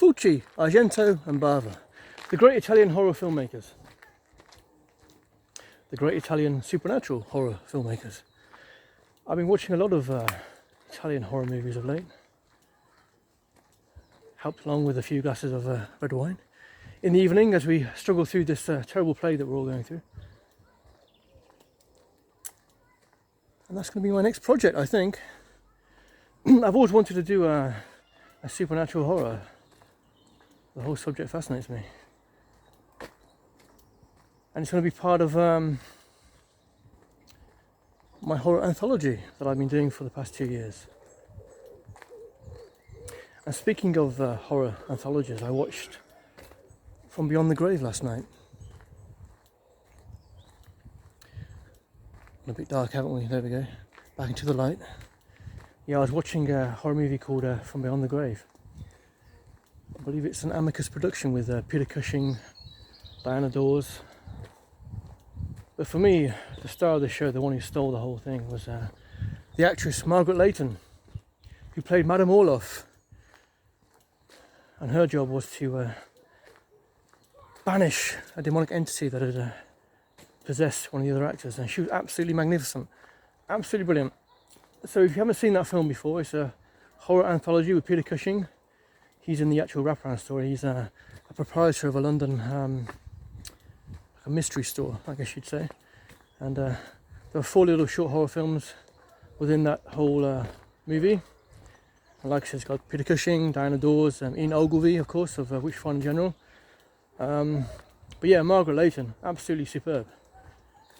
Fulci, Argento and Bava, the great Italian horror filmmakers, the great Italian supernatural horror filmmakers. I've been watching a lot of Italian horror movies of late, helped along with a few glasses of red wine in the evening as we struggle through this terrible plague that we're all going through. And that's going to be my next project, I think. I've always wanted to do a supernatural horror. The whole subject fascinates me. And it's going to be part of my horror anthology that I've been doing for the past 2 years. And speaking of horror anthologies, I watched From Beyond the Grave last night. A bit dark, haven't we? There we go. Back into the light. Yeah, I was watching a horror movie called From Beyond the Grave. I believe it's an Amicus production with Peter Cushing, Diana Dawes. But for me, the star of the show, the one who stole the whole thing, was the actress Margaret Leighton, who played Madame Orloff. And her job was to banish a demonic entity that had possessed one of the other actors, and she was absolutely magnificent, absolutely brilliant. So if you haven't seen that film before, it's a horror anthology with Peter Cushing. He's in the actual wraparound story. He's a proprietor of a London like a mystery store, I guess you'd say. And there are 4 little short horror films within that whole movie. And like I said, it's got Peter Cushing, Diana Dawes, Ian Ogilvy, of course, of Witchfinder General. But yeah, Margaret Leighton, absolutely superb.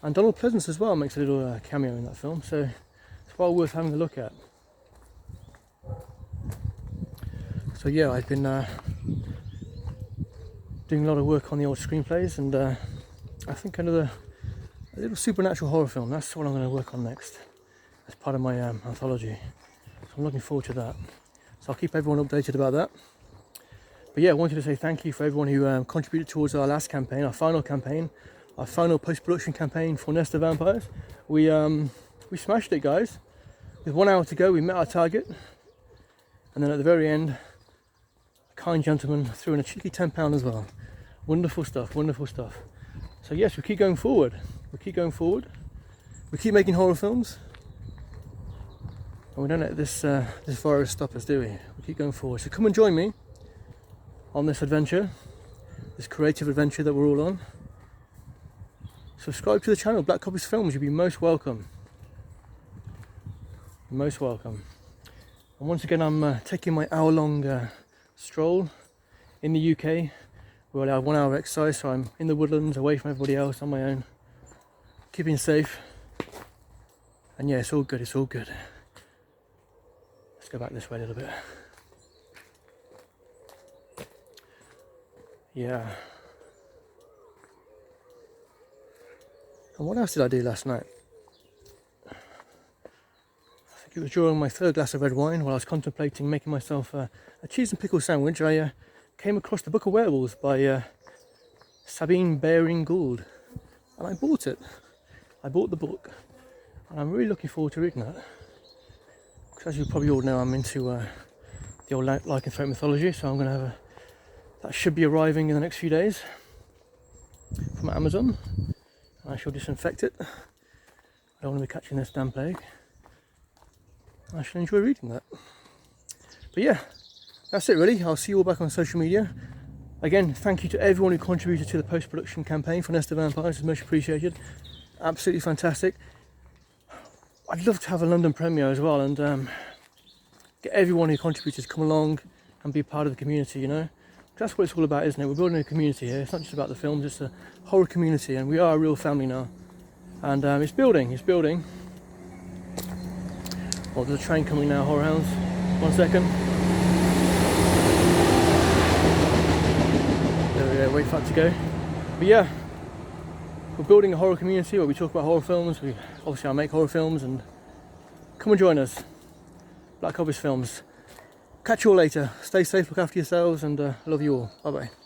And Donald Pleasance as well makes a little cameo in that film, so it's well worth having a look at. So yeah, I've been doing a lot of work on the old screenplays, and I think a little supernatural horror film, that's what I'm going to work on next as part of my anthology. So I'm looking forward to that. So I'll keep everyone updated about that. But yeah, I wanted to say thank you for everyone who contributed towards our last campaign, our final post-production campaign for Nest of Vampires. We smashed it, guys. With 1 hour to go, we met our target. And then at the very end, a kind gentleman threw in a cheeky £10 as well. Wonderful stuff, wonderful stuff. So yes, we keep going forward. We keep going forward. We keep making horror films. And we don't let this virus stop us, do we? We keep going forward. So come and join me on this adventure, this creative adventure that we're all on. Subscribe to the channel, Black Copies Films, you'll be most welcome. Most welcome. And once again, I'm taking my hour-long stroll in the UK. We're allowed 1 hour exercise, so I'm in the woodlands, away from everybody else, on my own, keeping safe. And yeah, it's all good, it's all good. Let's go back this way a little bit. Yeah. And what else did I do last night? I think it was during my 3rd glass of red wine, while I was contemplating making myself a cheese and pickle sandwich. I came across the book of Werewolves by Sabine Baring-Gould, and I bought it. I bought the book, and I'm really looking forward to reading that. Because as you probably all know, I'm into the old lycanthrope mythology, so I'm going to have that should be arriving in the next few days from Amazon. I shall disinfect it. I don't want to be catching this damn plague. I shall enjoy reading that. But yeah, that's it really. I'll see you all back on social media. Again, thank you to everyone who contributed to the post-production campaign for Nest of Vampires. It's much appreciated. Absolutely fantastic. I'd love to have a London premiere as well, and get everyone who contributed to come along and be part of the community, you know. That's what it's all about, isn't it? We're building a community here. It's not just about the films, it's a horror community, and we are a real family now. And it's building, it's building. Well, there's a train coming now, horror hounds. 1 second. There we go, wait for that to go. But yeah, we're building a horror community where we talk about horror films. Obviously I make horror films, and come and join us. Black Copies Films. Catch you all later. Stay safe, look after yourselves, and love you all. Bye bye.